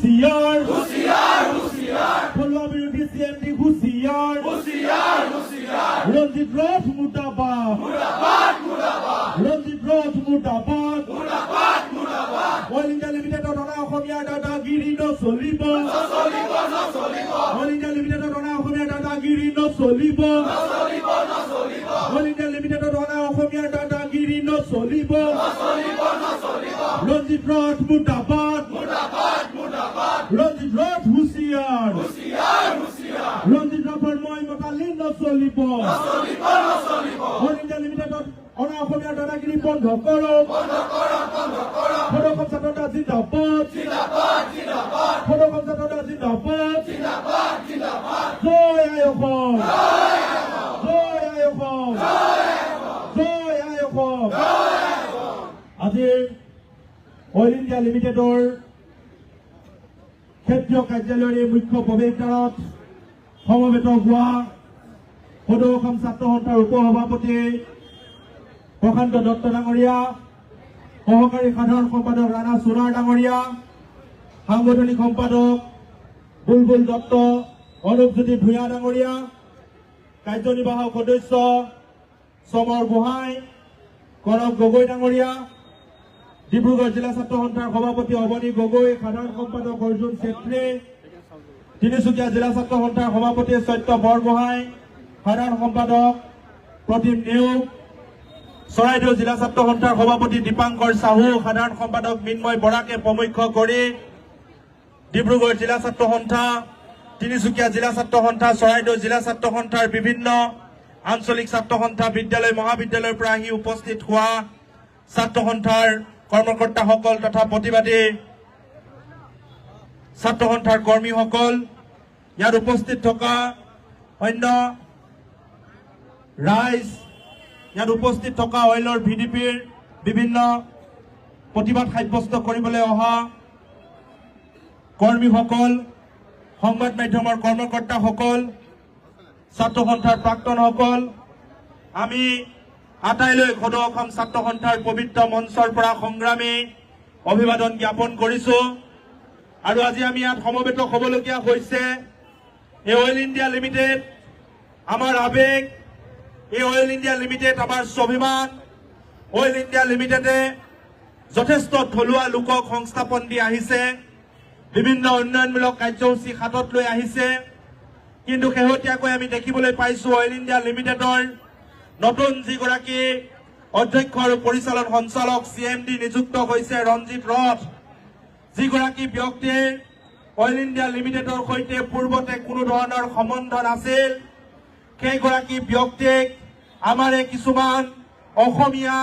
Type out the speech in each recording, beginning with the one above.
হুঁশিয়াৰ ফলুয়া বিৰোধী CMD হুঁশিয়াৰ ৰঞ্জিত ৰথ মুৰ্দাবাদ ৰঞ্জিত ৰথ মুৰ্দাবাদ অইল ইণ্ডিয়া লিমিটেডৰ অনা অসমীয়া দাদাগিৰি নচলিব অইল ইণ্ডিয়া লিমিটেডৰ অনা অসমীয়া দাদাগিৰি নচলিব অইল ইণ্ডিয়া লিমিটেডৰ অনা অসমীয়া দাদাগিৰি নচলিব ৰঞ্জিত ৰথ মুৰ্দাবাদ ৰঞ্জিত ৰথ হুঁশিয়াৰ ৰঞ্জিত ৰথৰ মই মতালি নচলিব অইল ইণ্ডিয়া লিমিটেডত অনা অসমীয়া দাদাগিৰি বন্ধ কৰক ফটোকম ছাত্ৰতা জিন্দাবাদ ফটোকম ছাত্ৰতা জিন্দাবাদ জয় আই অসম জয় আই অসম জয় আই অসম আজিৰ অইল ইণ্ডিয়া লিমিটেডৰ ক্ষেত্ৰীয় কাৰ্যালয়ৰ মুখ্য প্ৰৱেশদ্বাৰত সমবেত হোৱা সদৌ অসম ছাত্ৰ সন্থাৰ উপসভাপতি প্ৰশান্ত দত্ত ডাঙৰীয়া সহকাৰী সাধাৰণ সম্পাদক ৰাণা সোণাৰ ডাঙৰীয়া সাংগঠনিক সম্পাদক বুলবুল দত্ত অনুপজ্যোতি ভূঞা ডাঙৰীয়া কাৰ্যনিৰ্বাহক সদস্য সমৰ গোহাঁই কনক গগৈ ডাঙৰীয়া ডিব্ৰুগড় জিলা ছাত্ৰ সন্থাৰ সভাপতি অৱনী গগৈ সাধাৰণ সম্পাদক অৰ্জুন চেত্ৰী তিনিচুকীয়া জিলা ছাত্ৰ সন্থাৰ সভাপতি সত্য বৰগোহাঁই সাধাৰণ সম্পাদক প্ৰদীপ নেওগ চৰাইদেউ জিলা ছাত্ৰ সন্থাৰ সভাপতি দীপাংকৰ সাহু সাধাৰণ সম্পাদক মিন্ময় বৰাকে প্ৰমুখ্য কৰি ডিব্ৰুগড় জিলা ছাত্ৰ সন্থা তিনিচুকীয়া জিলা ছাত্ৰ সন্থা চৰাইদেউ জিলা ছাত্ৰ সন্থাৰ বিভিন্ন আঞ্চলিক ছাত্ৰ সন্থা বিদ্যালয় মহাবিদ্যালয়ৰ পৰা আহি উপস্থিত হোৱা ছাত্ৰ সন্থাৰ কৰ্মকৰ্তাসকল তথা প্ৰতিবাদী ছাত্ৰ সন্থাৰ কৰ্মীসকল ইয়াত উপস্থিত থকা অন্য ৰাইজ ইয়াত উপস্থিত থকা অইলৰ VDPৰ বিভিন্ন প্ৰতিবাদ সাব্যস্ত কৰিবলৈ অহা কৰ্মীসকল সংবাদ মাধ্যমৰ কৰ্মকৰ্তাসকল ছাত্ৰ সন্থাৰ প্ৰাক্তনসকল আমি আটাইলৈ সদৌ অসম ছাত্ৰ সন্থাৰ পবিত্ৰ মঞ্চৰ পৰা সংগ্ৰামী অভিবাদন জ্ঞাপন কৰিছো আৰু আজি আমি ইয়াত সমবেত হ'বলগীয়া হৈছে এই অইল ইণ্ডিয়া লিমিটেড আমাৰ আবেগ এই অইল ইণ্ডিয়া লিমিটেড আমাৰ স্বাভিমান অইল ইণ্ডিয়া লিমিটেডে যথেষ্ট থলুৱা লোকক সংস্থাপন দি আহিছে বিভিন্ন উন্নয়নমূলক কাৰ্যসূচী হাতত লৈ আহিছে কিন্তু শেহতীয়াকৈ আমি দেখিবলৈ পাইছো অইল ইণ্ডিয়া লিমিটেডৰ নতুন যিগৰাকী অধ্যক্ষ আৰু পৰিচালন সঞ্চালক CMD নিযুক্ত হৈছে ৰঞ্জিত ৰথ যিগৰাকী ব্যক্তিৰ অইল ইণ্ডিয়া লিমিটেডৰ সৈতে পূৰ্বতে কোনো ধৰণৰ সম্বন্ধ নাছিল সেইগৰাকী ব্যক্তিক আমাৰে কিছুমান অসমীয়া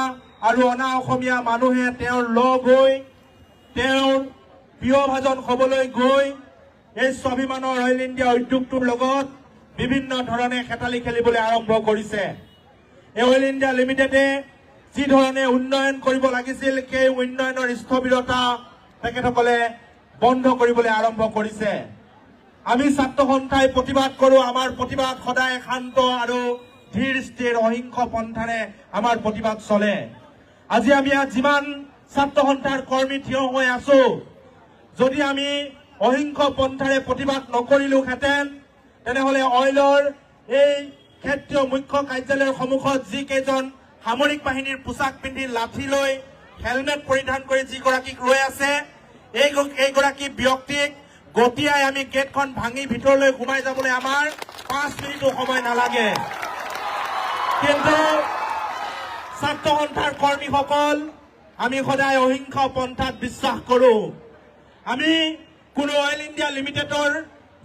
আৰু অনা অসমীয়া মানুহে তেওঁৰ লগ হৈ তেওঁৰ প্ৰিয়ভাজন হ'বলৈ গৈ এই স্বাভিমানৰ অইল ইণ্ডিয়া উদ্যোগটোৰ লগত বিভিন্ন ধৰণে খেতালি খেলিবলৈ আৰম্ভ কৰিছে এই অইল ইণ্ডিয়া লিমিটেডে যি ধৰণে উন্নয়ন কৰিব লাগিছিল সেই উন্নয়নৰ স্থবিৰতা তেখেতসকলে বন্ধ কৰিবলৈ আৰম্ভ কৰিছে আমি ছাত্ৰ সন্থাই প্ৰতিবাদ কৰোঁ আমাৰ প্ৰতিবাদ সদায় শান্ত আৰু ধীৰ স্থিৰ অহিংস পন্থাৰে আমাৰ প্ৰতিবাদ চলে আজি আমি ইয়াত যিমান ছাত্ৰ সন্থাৰ কৰ্মী থিয় হৈ আছো যদি আমি অহিংস পন্থাৰে প্ৰতিবাদ নকৰিলোহেঁতেন তেনেহ'লে অইলৰ এই ক্ষেত্ৰীয় মুখ্য কাৰ্যালয়ৰ সন্মুখত যি কেইজন সামৰিক বাহিনীৰ পোছাক পিন্ধি লাঠি লৈ হেলমেট পৰিধান কৰি যিগৰাকীক ৰৈ আছে এইগৰাকী ব্যক্তিক গতিয়াই আমি গেটখন ভাঙি ভিতৰলৈ সোমাই যাবলৈ আমাৰ 5 মিনিটো সময় নালাগে কিন্তু ছাত্ৰ সন্থাৰ কৰ্মীসকল আমি সদায় অহিংস পন্থাত বিশ্বাস কৰোঁ আমি কোনো অইল ইণ্ডিয়া লিমিটেডৰ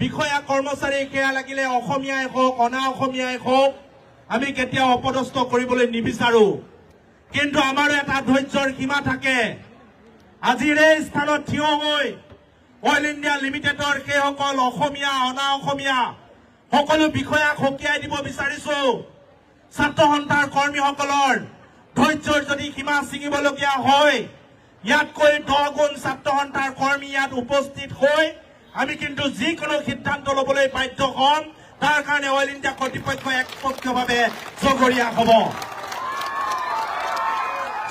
বিষয়া কৰ্মচাৰী সেয়া লাগিলে অসমীয়াই হওক অনা অসমীয়াই হওক আমি কেতিয়াও অপদস্থ কৰিবলৈ নিবিচাৰো কিন্তু আমাৰ এটা ধৈৰ্যৰ সীমা থাকে আজিৰ এই স্থানত থিয় হৈ অইল ইণ্ডিয়া লিমিটেডৰ সেইসকল অসমীয়া অনা অসমীয়া সকলো বিষয়াক সকীয়াই দিব বিচাৰিছো ছাত্ৰ সন্থাৰ কৰ্মীসকলৰ ধৈৰ্যৰ যদি সীমা ছিঙিবলগীয়া হয় ইয়াতকৈ 10 গুণ ছাত্ৰ সন্থাৰ কৰ্মী ইয়াত উপস্থিত হৈ আমি কিন্তু যিকোনো সিদ্ধান্ত ল'বলৈ বাধ্য হ'ম তাৰ কাৰণে অইল ইণ্ডিয়া কৰ্তৃপক্ষ একপক্ষভাৱে জগৰীয়া হ'ব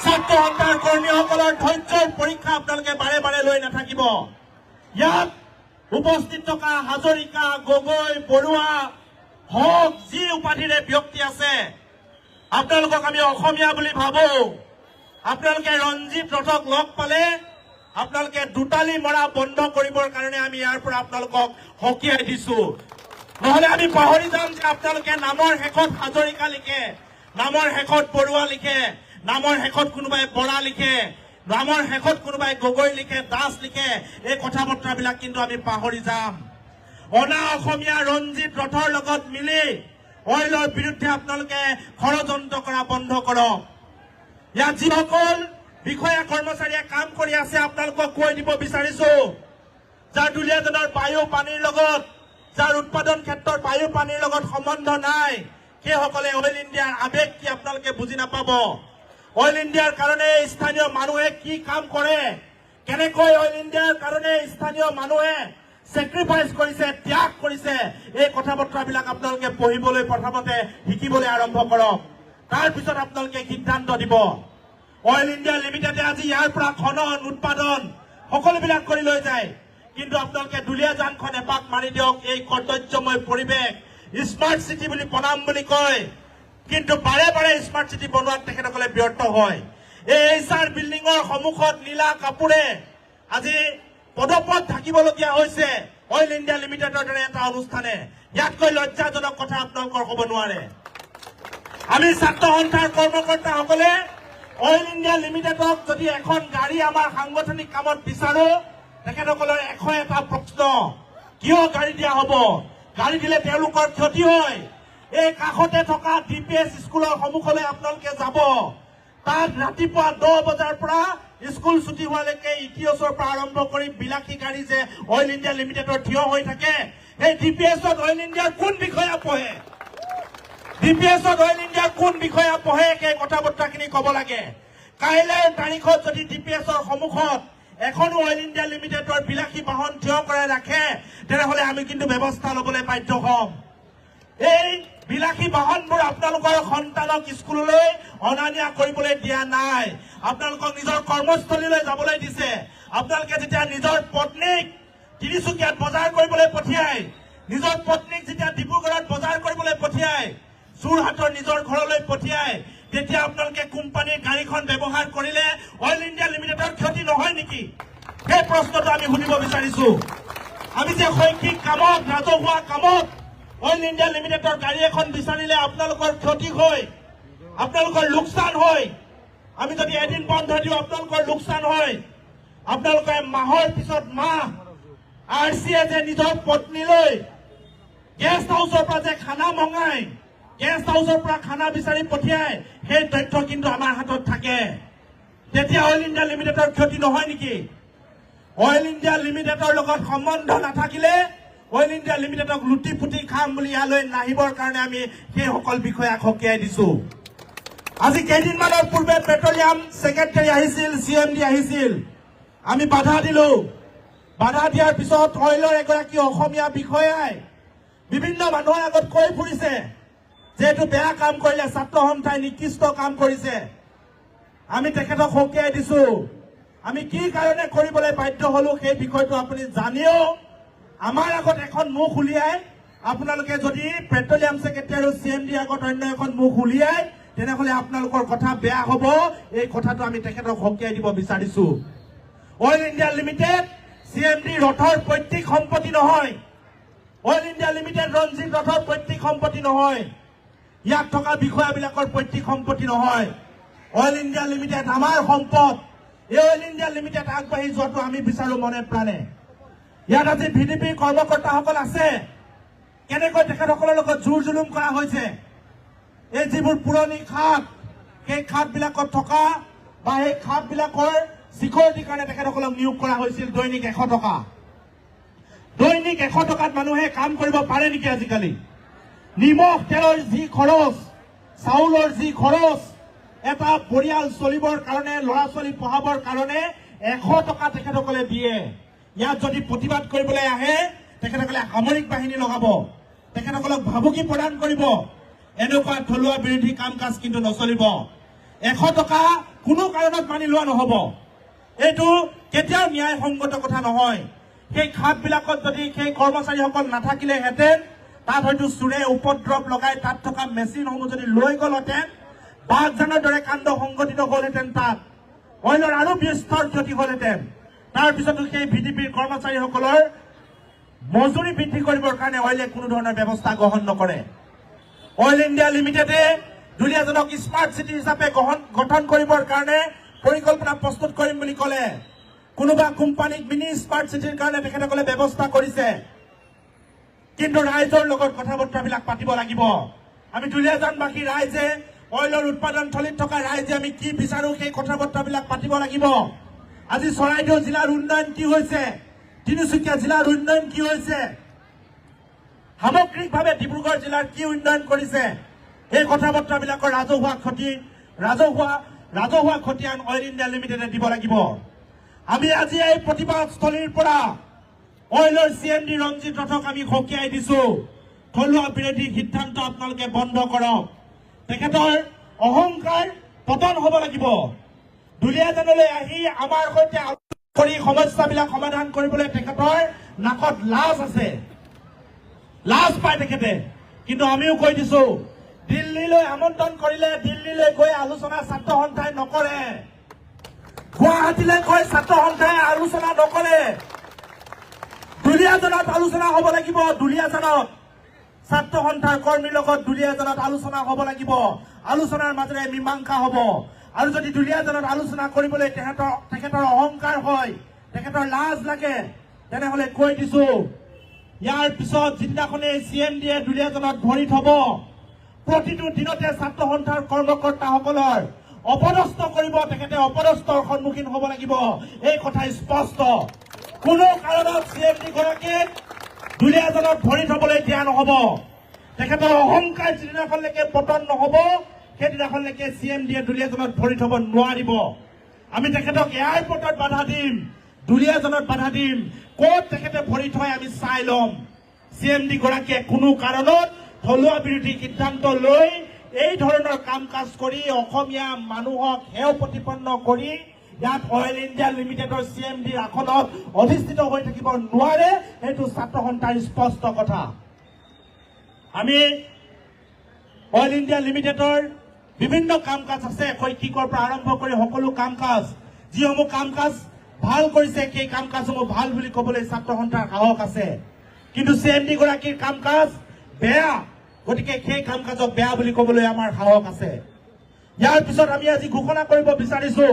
ছাত্ৰ সন্থাৰ কৰ্মীসকলৰ ধৈৰ্যৰ পৰীক্ষা আপোনালোকে বাৰে বাৰে লৈ নাথাকিব ইয়াত উপস্থিত থকা হাজৰিকা, গগৈ, বৰুৱা হওক যি উপাধিৰে ব্যক্তি আছে, আপোনালোকক আমি অসমীয়া বুলি ভাবো। আপোনালোকে ৰঞ্জিত ৰথক লগ পালে আপোনালোকে দুটালি মৰা বন্ধ কৰিবৰ কাৰণে আমি ইয়াৰ পৰা আপোনালোকক সকীয়াই দিছো। নহলে আমি পাহৰি যাম যে আপোনালোকে নামৰ শেষত হাজৰিকা লিখে, নামৰ শেষত বৰুৱা লিখে, নামৰ শেষত কোনোবাই বৰা লিখে, নামৰ শেষত কোনোবাই গগৈ লিখে, দাস লিখে। এই কথা বতৰাবিলাক কিন্তু আমি পাহৰি যাম। অনা অসমীয়া ৰঞ্জিত ৰথৰ লগত মিলি অইলৰ বিৰুদ্ধে আপোনালোকে ষড়যন্ত্ৰ কৰা বন্ধ কৰক। ইয়াত যিসকল বিষয়া কৰ্মচাৰীয়ে কাম কৰি আছে আপোনালোকক কৈ দিব বিচাৰিছো, যাৰ দুলীয়াজনৰ বায়ু পানীৰ লগত, যাৰ উৎপাদন ক্ষেত্ৰৰ বায়ু পানীৰ লগত সম্বন্ধ নাই, সেইসকলে অইল ইণ্ডিয়াৰ আৱেগ কি আপোনালোকে বুজি নাপাব। অইল ইণ্ডিয়াৰ কাৰণে স্থানীয় মানুহে কি কাম কৰে, কেনেকৈ অইল ইণ্ডিয়াৰ কাৰণে স্থানীয় মানুহে চেক্ৰিফাইচ কৰিছে, ত্যাগ কৰিছে, এই কথা বতৰাবিলাক আপোনালোকে পঢ়িবলৈ প্ৰথমতে শিকিবলৈ আৰম্ভ কৰক। তাৰপিছত আপোনালোকে সিদ্ধান্ত দিব। অইল ইণ্ডিয়া লিমিটেডে আজি ইয়াৰ পৰা খনন, উৎপাদন সকলোবিলাক কৰি লৈ যায়, কিন্তু আপোনালোকে দুলীয়াজানখন এপাক মাৰি দিয়ক। এই কৰ্তব্যময় পৰিৱেশ স্মাৰ্ট চিটি বুলি বনাম বুলি কয়, কিন্তু বাৰে বাৰে স্মাৰ্ট চিটি বনোৱাত তেখেতসকলে ব্যৰ্থ হয়। এই HR বিল্ডিঙৰ সন্মুখত নীলা কাপোৰে আজি পদপথ ঢাকিবলগীয়া হৈছে অইল ইণ্ডিয়া লিমিটেডৰ দৰে এটা অনুষ্ঠানে। ইয়াতকৈ লজ্জাজনক কথা আপোনালোকৰ হ'ব নোৱাৰে। আমি ছাত্ৰ সন্থাৰ কৰ্মকৰ্তাসকলে অইল ইণ্ডিয়া লিমিটেডক যদি এখন গাড়ী আমাৰ সাংগঠনিক কামত বিচাৰো, তেখেতসকলৰ 101টা প্ৰশ্ন। কিয় গাড়ী দিয়া হ'ব? গাড়ী দিলে তেওঁলোকৰ ক্ষতি হয়। এই কাষতে থকা DPS স্কুলৰ সন্মুখলৈ আপোনালোকে যাব, তাত ৰাতিপুৱা 10 বজাৰ পৰা স্কুল ছুটি হোৱালৈকে ইটিঅছৰ পৰা আৰম্ভ কৰি বিলাসী গাড়ী যে অইল ইণ্ডিয়া লিমিটেডৰ থিয় হৈ থাকে, সেই DPSত অইল ইণ্ডিয়াৰ কোন বিষয়া পঢ়ে? DPSত অইল ইণ্ডিয়াৰ কোন বিষয়া পঢ়ে? সেই কথা বতৰাখিনি ক'ব লাগে। কাইলৈৰ তাৰিখত যদি DPSৰ সন্মুখত এখনো অইল ইণ্ডিয়া লিমিটেডৰ বিলাসী বাহন থিয় কৰাই ৰাখে, তেনেহলে আমি কিন্তু ব্যৱস্থা ল'বলৈ বাধ্য হ'ম। এই বিলাসী বাহনবোৰ আপোনালোকৰ সন্তানক স্কুললৈ অনা নিয়া কৰিবলৈ দিয়া নাই, আপোনালোকক নিজৰ কৰ্মস্থলীলৈ যাবলৈ দিছে। আপোনালোকে যেতিয়া নিজৰ পত্নীক তিনিচুকীয়াত বজাৰ কৰিবলৈ পঠিয়াই, নিজৰ পত্নীক যেতিয়া ডিব্ৰুগড়ত বজাৰ কৰিবলৈ পঠিয়াই, যোৰহাটৰ নিজৰ ঘৰলৈ পঠিয়াই, তেতিয়া আপোনালোকে কোম্পানীৰ গাড়ীখন ব্যৱহাৰ কৰিলে অইল ইণ্ডিয়া লিমিটেডৰ ক্ষতি নহয় নেকি? সেই প্ৰশ্নটো আমি শুনিব বিচাৰিছো। আমি যে শৈক্ষিক কামত, ৰাজহুৱা কামত অইল ইণ্ডিয়া লিমিটেডৰ গাড়ী এখন বিচাৰিলে আপোনালোকৰ ক্ষতি হয়, আপোনালোকৰ লোকচান হয়। আমি যদি এদিন বন্ধ দিওঁ আপোনালোকৰ লোকচান হয়। আপোনালোকে মাহৰ পিছত মাহ RCA যে নিজৰ পত্নীলৈ গেষ্ট হাউচৰ পৰা যে খানা মঙাই, গেষ্ট হাউচৰ পৰা খানা বিচাৰি পঠিয়াই, সেই তথ্য কিন্তু আমাৰ হাতত থাকে। তেতিয়া অইল ইণ্ডিয়া লিমিটেডৰ ক্ষতি নহয় নেকি? অইল ইণ্ডিয়া লিমিটেডৰ লগত সম্বন্ধ নাথাকিলে অইল ইণ্ডিয়া লিমিটেডক লুটি পুটি খাম বুলি ইয়ালৈ নাহিবৰ কাৰণে আমি সেইসকল বিষয়াক সকীয়াই দিছো। আজি কেইদিনমানৰ পূৰ্বে পেট্ৰলিয়াম ছেক্ৰেটাৰী আহিছিল, CMD আহিছিল, আমি বাধা দিলো। বাধা দিয়াৰ পিছত অইলৰ এগৰাকী অসমীয়া বিষয়াই বিভিন্ন মানুহৰ আগত কৈ ফুৰিছে যে এইটো বেয়া কাম কৰিলে, ছাত্ৰ সন্থাই নিকৃষ্ট কাম কৰিছে। আমি তেখেতক সকীয়াই দিছো। আমি কি কাৰণে কৰিবলৈ বাধ্য হলো সেই বিষয়টো আপুনি জানিও আমাৰ আগত এখন মুখ উলিয়াই, আপোনালোকে যদি পেট্ৰলিয়াম ছেক্ৰেটাৰী আৰু CMD আগত অন্য এখন মুখ উলিয়াই, তেনেহলে আপোনালোকৰ কথা বেয়া হ'ব। এই কথাটো আমি তেখেতক সকীয়াই দিব বিচাৰিছো। অইল ইণ্ডিয়া লিমিটেড CMD ৰথৰ পৈতৃক সম্পত্তি নহয়। অইল ইণ্ডিয়া লিমিটেড ৰঞ্জিত ৰথৰ পৈতৃক সম্পত্তি নহয়। ইয়াত থকা বিষয়াবিলাকৰ পৈতৃক সম্পত্তি নহয়। অইল ইণ্ডিয়া লিমিটেড আমাৰ সম্পদ। এই অইল ইণ্ডিয়া লিমিটেড আগবাঢ়ি যোৱাটো আমি বিচাৰো মনে প্ৰাণে। ইয়াত আজি VDP কৰ্মকৰ্তাসকল আছে, কেনেকৈ তেখেতসকলৰ লগত জোৰ জুলুম কৰা হৈছে। এই যিবোৰ পুৰণি খাপ, সেই খাপবিলাকত থকা বা সেই খাপবিলাকৰ চিকিউৰিটিৰ কাৰণে তেখেতসকলক নিয়োগ কৰা হৈছিল দৈনিক 100 টকা। দৈনিক 100 টকাত মানুহে কাম কৰিব পাৰে নেকি আজিকালি? নিমখ তেলৰ যি খৰচ, চাউলৰ যি খৰচ, এটা পৰিয়াল চলিবৰ কাৰণে, ল'ৰা ছোৱালী পঢ়াবৰ কাৰণে 100 টকা তেখেতসকলে দিয়ে। ইয়াত যদি প্ৰতিবাদ কৰিবলৈ আহে, তেখেতসকলে সামৰিক বাহিনী লগাব, তেখেতসকলক ভাবুকি প্ৰদান কৰিব। এনেকুৱা থলুৱা বিৰোধী কাম কাজ কিন্তু নচলিব। 100 টকা কোনো কাৰণত মানি লোৱা নহ'ব। এইটো কেতিয়াও ন্যায়সংগত কথা নহয়। সেই খাপবিলাকত যদি সেই কৰ্মচাৰীসকল নাথাকিলেহেঁতেন তাত হয়তো চোৰে উপদ্ৰৱ লগাই তাত থকা মেচিনসমূহ যদি লৈ গ'লহেঁতেন বাঘজানৰ দৰে কাণ্ড সংঘটিত হ'লহেঁতেন তাত অইলৰ আৰু বিস্তৰ ক্ষতি হ'লহেঁতেন তাৰপিছতো সেই ভিডিপিৰ কৰ্মচাৰীসকলৰ মজুৰি বৃদ্ধি কৰিবৰ কাৰণে অইলে কোনো ধৰণৰ ব্যৱস্থা গ্ৰহণ নকৰে অইল ইণ্ডিয়া লিমিটেডে দুলীয়াজানক স্মাৰ্ট চিটি হিচাপে গঠন কৰিবৰ কাৰণে পৰিকল্পনা প্ৰস্তুত কৰিম বুলি ক'লে কোনোবা কোম্পানীক মিনি স্মাৰ্ট চিটিৰ কাৰণে তেখেতসকলে ব্যৱস্থা কৰিছে কিন্তু ৰাইজৰ লগত কথা বতৰাবিলাক পাতিব লাগিব আমি দুলীয়াজানবাসী ৰাইজে অইলৰ উৎপাদন থলীত থকা ৰাইজে আমি কি বিচাৰো সেই কথা বতৰাবিলাক পাতিব লাগিব আজি চৰাইদেউ জিলাৰ উন্নয়ন কি হৈছে তিনিচুকীয়া জিলাৰ উন্নয়ন কি হৈছে সামগ্ৰিকভাৱে ডিব্ৰুগড় জিলাৰ কি উন্নয়ন কৰিছে এই কথা বতৰাবিলাকৰ ৰাজহুৱা খতিয়ান অইল ইণ্ডিয়া লিমিটেডে দিব লাগিব আমি আজি এই প্ৰতিবাদস্থলীৰ পৰা অইলৰ CMD ৰঞ্জিত ৰথক আমি সকীয়াই দিছো থলুৱা বিৰোধী সিদ্ধান্ত আপোনালোকে বন্ধ কৰক তেখেতৰ অহংকাৰ পতন হ'ব লাগিব দুলীয়াজানলৈ আহি আমাৰ সৈতে আলোচনা কৰি সমস্যাবিলাক সমাধান কৰিবলৈ তেখেতৰ নাকত লাজ আছে লাজ পায় তেখেতে কিন্তু আমিও কৈ দিছো দিল্লীলৈ আমন্ত্ৰণ কৰিলে দিল্লীলৈ গৈ আলোচনা ছাত্ৰ সন্থাই নকৰে গুৱাহাটীলৈ গৈ ছাত্ৰ সন্থাই আলোচনা নকৰে দুলীয়াজানত আলোচনা হ'ব লাগিব দুলীয়াজানত ছাত্ৰ সন্থাৰ কৰ্মীৰ লগত দুলীয়াজানত আলোচনা হ'ব লাগিব আলোচনাৰ মাজেৰে মীমাংসা হ'ব আৰু যদি দুলীয়াজানত আলোচনা কৰিবলৈ তেখেতৰ অহংকাৰ হয় তেখেতৰ লাজ লাগে তেনেহলে কৈ দিছো ইয়াৰ পিছত যিদিনাখনে CMDয়ে দুলীয়াজানত ভৰি থব প্ৰতিটো দিনতে ছাত্ৰ সন্থাৰ কৰ্মকৰ্তাসকলৰ অপদস্থ কৰিব তেখেতে অপদস্থৰ সন্মুখীন হ'ব লাগিব এই কথা স্পষ্ট কোনো কাৰণত CMD গৰাকীক দুলীয়াজানত ভৰি থবলৈ দিয়া নহ'ব তেখেতৰ অহংকাৰ যিদিনাখনলৈকে পতন নহ'ব সেইদিনাখনলৈকে CMDয়ে দুলীয়াজানত ভৰি থব নোৱাৰিব আমি তেখেতক এয়াৰপৰ্টত বাধা দিম দুলীয়াজানত বাধা দিম ক'ত তেখেতে ভৰি থয় আমি চাই ল'ম CMD গৰাকীয়ে কোনো কাৰণত থলুৱা বিৰোধী সিদ্ধান্ত লৈ এই ধৰণৰ কাম কাজ কৰি অসমীয়া মানুহক হেয় প্ৰতিপন্ন কৰি ইয়াত অইল ইণ্ডিয়া লিমিটেডৰ CMDৰ আসনত অধিষ্ঠিত হৈ থাকিব নোৱাৰে এইটো ছাত্ৰ সন্থাৰ স্পষ্ট কথা আমি অইল ইণ্ডিয়া লিমিটেডৰ বিভিন্ন কাম কাজ আছে শৈক্ষিকৰ পৰা আৰম্ভ কৰি সকলো কাম কাজ যিসমূহ কাম কাজ ভাল কৰিছে সেই কাম কাজসমূহ ভাল বুলি ক'বলৈ ছাত্ৰ সন্থাৰ সাহস আছে কিন্তু CMD গৰাকীৰ কাম কাজ বেয়া গতিকে সেই কাম কাজক বেয়া বুলি ক'বলৈ আমাৰ সাহস আছে ইয়াৰ পিছত আমি আজি ঘোষণা কৰিব বিচাৰিছো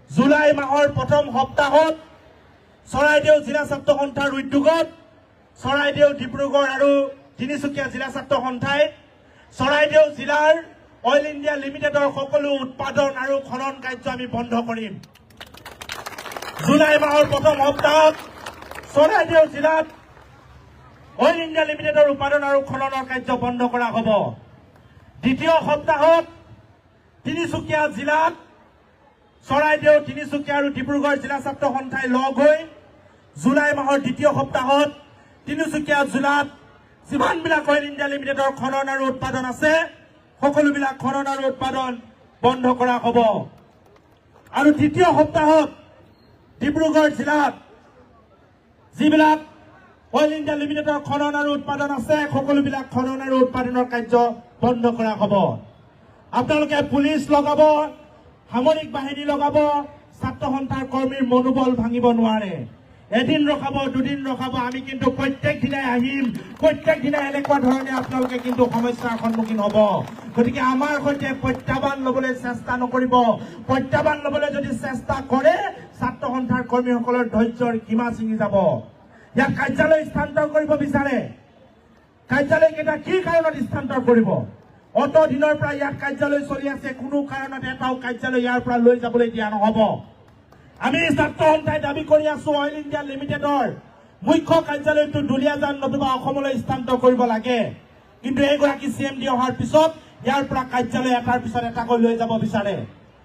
জুলাই মাহৰ প্ৰথম সপ্তাহত চৰাইদেউ জিলা ছাত্ৰ সন্থাৰ উদ্যোগত চৰাইদেউ ডিব্ৰুগড় আৰু তিনিচুকীয়া জিলা ছাত্ৰ সন্থাই চৰাইদেউ জিলাৰ অইল ইণ্ডিয়া লিমিটেডৰ সকলো উৎপাদন আৰু খনন কাৰ্য আমি বন্ধ কৰিম জুলাই মাহৰ প্ৰথম সপ্তাহত চৰাইদেউ জিলাত অইল ইণ্ডিয়া লিমিটেডৰ উৎপাদন আৰু খননৰ কাৰ্য বন্ধ কৰা হ'ব দ্বিতীয় সপ্তাহত তিনিচুকীয়া জিলাত চৰাইদেউ তিনিচুকীয়া আৰু ডিব্ৰুগড় জিলা ছাত্ৰ সন্থাই লগ হৈ জুলাই মাহৰ দ্বিতীয় সপ্তাহত তিনিচুকীয়া জিলাত যিমানবিলাক অইল ইণ্ডিয়া লিমিটেডৰ খনন আৰু উৎপাদন আছে সকলোবিলাক খনন আৰু উৎপাদন বন্ধ কৰা হ'ব আৰু তৃতীয় সপ্তাহত ডিব্ৰুগড় জিলাত যিবিলাক অইল ইণ্ডিয়া লিমিটেডৰ খনন আৰু উৎপাদন আছে সকলোবিলাক খনন আৰু উৎপাদনৰ কাৰ্য বন্ধ কৰা হ'ব আপোনালোকে পুলিচ লগাব সামৰিক বাহিনী লগাব ছাত্ৰ সন্থাৰ কৰ্মীৰ মনোবল ভাঙিব নোৱাৰে এদিন ৰখাব দুদিন ৰখাব আমি কিন্তু প্ৰত্যেক দিনাই আহিম প্ৰত্যেক দিনাই এনেকুৱা ধৰণে আপোনালোকে কিন্তু সমস্যাৰ সন্মুখীন হ'ব গতিকে আমাৰ সৈতে প্ৰত্যাহ্বান ল'বলৈ চেষ্টা নকৰিব প্ৰত্যাহ্বান ল'বলৈ যদি চেষ্টা কৰে ছাত্ৰ সন্থাৰ কৰ্মীসকলৰ ধৈৰ্যৰ সীমা ছিঙি যাব ইয়াক কাৰ্যালয় স্থানান্তৰ কৰিব বিচাৰে কাৰ্যালয় কেইটা কি কাৰণত স্থানান্তৰ কৰিব অত দিনৰ পৰা ইয়াত কাৰ্যালয় চলি আছে কোনো কাৰণত এটাও কাৰ্যালয় ইয়াৰ পৰা লৈ যাবলৈ দিয়া নহ'ব আমি ছাত্ৰ সন্থাই দাবী কৰি আছো অইল ইণ্ডিয়া লিমিটেডৰ মুখ্য কাৰ্যালয়টো দুলীয়াজান নতুবা অসমলৈ স্থানান্তৰ কৰিব লাগে কিন্তু এইগৰাকী CMD অহাৰ পিছত ইয়াৰ পৰা কাৰ্যালয় এটাৰ পিছত এটাকৈ লৈ যাব বিচাৰে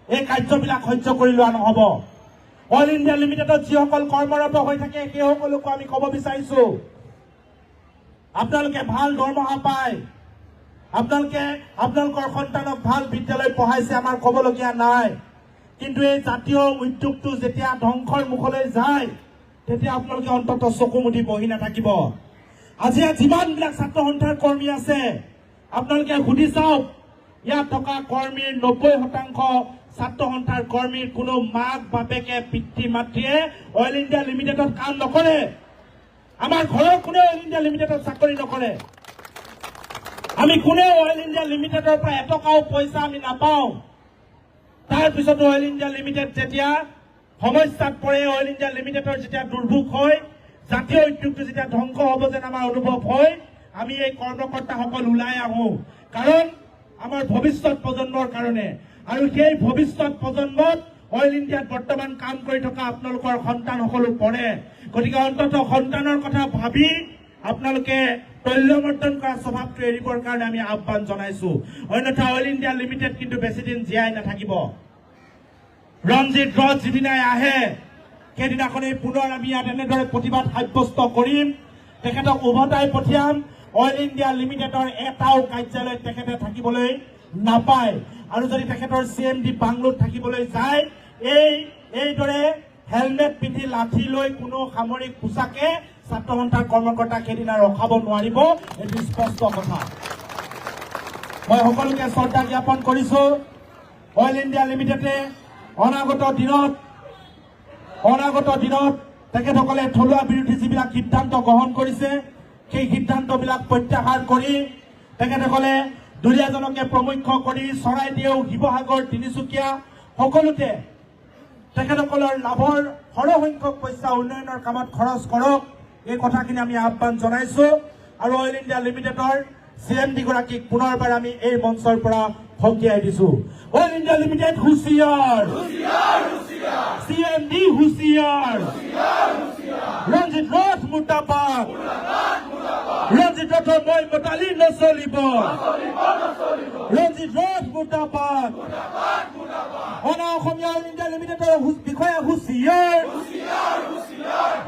এই কাৰ্যবিলাক সহ্য কৰি লোৱা নহ'ব অইল ইণ্ডিয়া লিমিটেডত যিসকল কৰ্মৰত হৈ থাকে সেই সকলোকো আমি ক'ব বিচাৰিছো আপোনালোকে ভাল দৰমহা পায় আপোনালোকে আপোনালোকৰ সন্তানক ভাল বিদ্যালয় পঢ়াইছে আমাৰ ক'বলগীয়া নাই কিন্তু এই জাতীয় উদ্যোগটো যেতিয়া ধ্বংসৰ মুখলৈ যায় তেতিয়া আপোনালোকে অন্ততঃ চকু মুদি বহি নাথাকিব আজি যিমানবিলাক ছাত্ৰ সন্থাৰ কৰ্মী আছে আপোনালোকে সুধি চাওক ইয়াত থকা কৰ্মীৰ 90% ছাত্ৰ সন্থাৰ কৰ্মীৰ কোনো মাক বাপেকে পিতৃ মাতৃয়ে অইল ইণ্ডিয়া লিমিটেডত কাম নকৰে আমাৰ ঘৰৰ কোনে অইল ইণ্ডিয়া লিমিটেডত চাকৰি নকৰে আমি কোনে অইল ইণ্ডিয়া লিমিটেডৰ পৰা এটকাও পইচা আমি নাপাওঁ তাৰ পিছত অইল ইণ্ডিয়া লিমিটেড যেতিয়া সমস্যাত পৰে অইল ইণ্ডিয়া লিমিটেডৰ যেতিয়া দুৰ্ভোগ হয় জাতীয় উদ্যোগটো যেতিয়া ধ্বংস হ'ব যেন আমাৰ অনুভৱ হয় আমি এই কৰ্মকৰ্তাসকল ওলাই আহোঁ কাৰণ আমাৰ ভৱিষ্যত প্ৰজন্মৰ কাৰণে আৰু সেই ভৱিষ্যত প্ৰজন্মত অইল ইণ্ডিয়াত বৰ্তমান কাম কৰি থকা আপোনালোকৰ সন্তানসকলো পৰে গতিকে অন্ততঃ সন্তানৰ কথা ভাবি আপোনালোকে তৈলমৰ্দন কৰা স্বভাৱটো এৰিবৰ কাৰণে আমি আহ্বান জনাইছো অন্যথা অইল ইণ্ডিয়া লিমিটেড কিন্তু বেছিদিন জীয়াই নাথাকিব ৰঞ্জিত ৰথ যিদিনাই আহে সেইদিনাখনেই পুনৰ আমি ইয়াত এনেদৰে প্ৰতিবাদ সাব্যস্ত কৰিম তেখেতক উভতাই পঠিয়াম অইল ইণ্ডিয়া লিমিটেডৰ এটাও কাৰ্যালয়ত তেখেতে থাকিবলৈ নাপায় আৰু যদি তেখেতৰ CMD বাংলোত থাকিবলৈ যায় এইদৰে হেলমেট পিন্ধি লাঠি লৈ কোনো সামৰিক পোছাকে ছাত্ৰ সন্থাৰ কৰ্মকৰ্তাক সেইদিনা ৰখাব নোৱাৰিব এইটো স্পষ্ট কথা মই সকলোকে শ্ৰদ্ধা জ্ঞাপন কৰিছো অইল ইণ্ডিয়া লিমিটেডে অনাগত দিনত তেখেতসকলে থলুৱা বিৰোধী যিবিলাক সিদ্ধান্ত গ্ৰহণ কৰিছে সেই সিদ্ধান্তবিলাক প্ৰত্যাহাৰ কৰি তেখেতসকলে দুলীয়াজনকে প্ৰমুখ্য কৰি চৰাইদেউ শিৱসাগৰ তিনিচুকীয়া সকলোতে তেখেতসকলৰ লাভৰ সৰহসংখ্যক পইচা উন্নয়নৰ কামত খৰচ কৰক এই কথাখিনি আমি আহ্বান জনাইছো আৰু অইল ইণ্ডিয়া লিমিটেডৰ CMD গৰাকীক পুনৰবাৰ আমি এই মঞ্চৰ পৰা সকীয়াই দিছো অইল ইণ্ডিয়া লিমিটেড হুঁচিয়াৰ CMD হুঁচিয়াৰ ৰঞ্জিত ৰথ মুৰ্দাবাদ ৰঞ্জিত ৰথৰ মই মতালি নচলিব ৰঞ্জিত ৰথ মুৰ্দাবাদ অনা অসমীয়া অইল ইণ্ডিয়া লিমিটেডৰ বিষয়া হুঁচিয়াৰ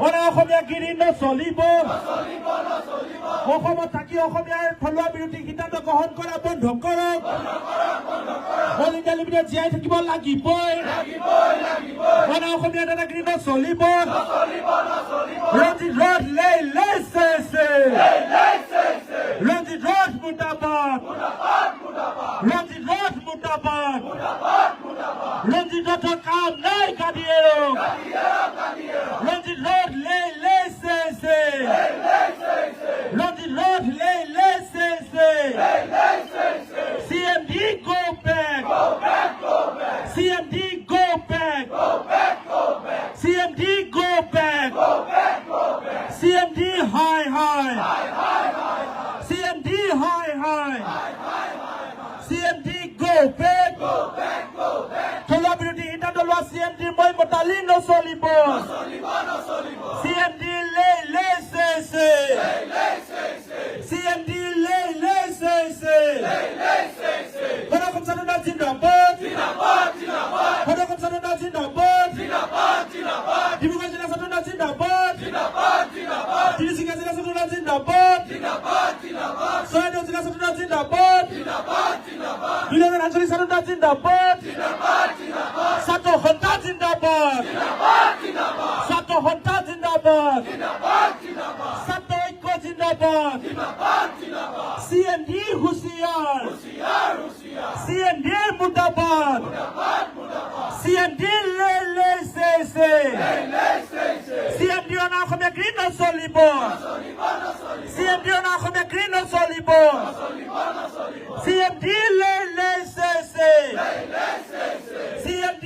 অনা অসমীয়া গিৰি নচলিব অসমত থাকি অসমীয়াৰ থলুৱা বিৰোধী সিদ্ধান্ত গ্ৰহণ কৰা বন্ধ কৰক অইল ইণ্ডিয়া লিমিটেড জীয়াই থাকিব লাগিবই অনা অসমীয়া দাদাগিৰি নচলিব ৰঞ্জিত ৰথ ৰঞ্জিত ৰথ মুৰ্দাবাদ ৰঞ্জিত ৰথ মুৰ্দাবাদ ৰঞ্জিত ৰথৰ কাম নাই কাটি এৰক ৰঞ্জিত ৰথ ৰঞ্জিত ৰথ CMD go back CMD go back CMD go back CMD high CMD high CMD go back থলুৱা বিৰোধী সিদ্ধান্ত লোৱা CMD মই মতালি নচলিব CMD CMD Kodakam Sanunda Zindabad Kodakam Sanunda Zindabad Dibuga Zina Sanunda Zindabad Tinisiga Zina Sanunda Zindabad Soedo Zina Sanunda Zindabad Bilangan Ansari Sanunda Zindabad Sato Honta Zindabad Sato Honta Zindabad Sato Eko Zindabad CMD Husiar CMD Mutabad CMD CMD ona Khomia Green no solibo CMD ona Khomia Green no solibo CMD CMD